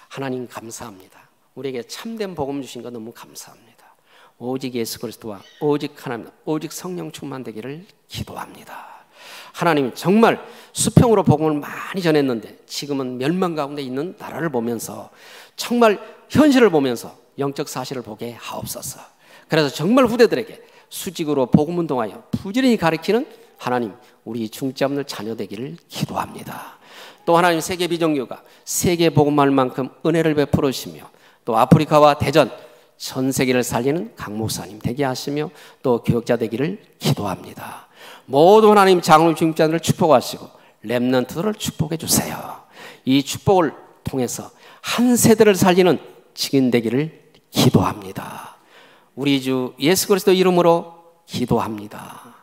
하나님 감사합니다. 우리에게 참된 복음 주신 것 너무 감사합니다. 오직 예수 그리스도와 오직 하나님, 오직 성령 충만되기를 기도합니다. 하나님 정말 수평으로 복음을 많이 전했는데 지금은 멸망 가운데 있는 나라를 보면서 정말 현실을 보면서 영적 사실을 보게 하옵소서. 그래서 정말 후대들에게 수직으로 복음 운동하여 부지런히 가르치는 하나님 우리 중자 없는 자녀 되기를 기도합니다. 또 하나님 세계 비전교가 세계 복음할 만큼 은혜를 베풀으시며 또 아프리카와 대전 전 세계를 살리는 강 목사님 되게 하시며 또 교역자 되기를 기도합니다. 모든 하나님 장로님 중직자들을 축복하시고 렘넌트들을 축복해 주세요. 이 축복을 통해서 한 세대를 살리는 증인 되기를 기도합니다. 우리 주 예수 그리스도 이름으로 기도합니다.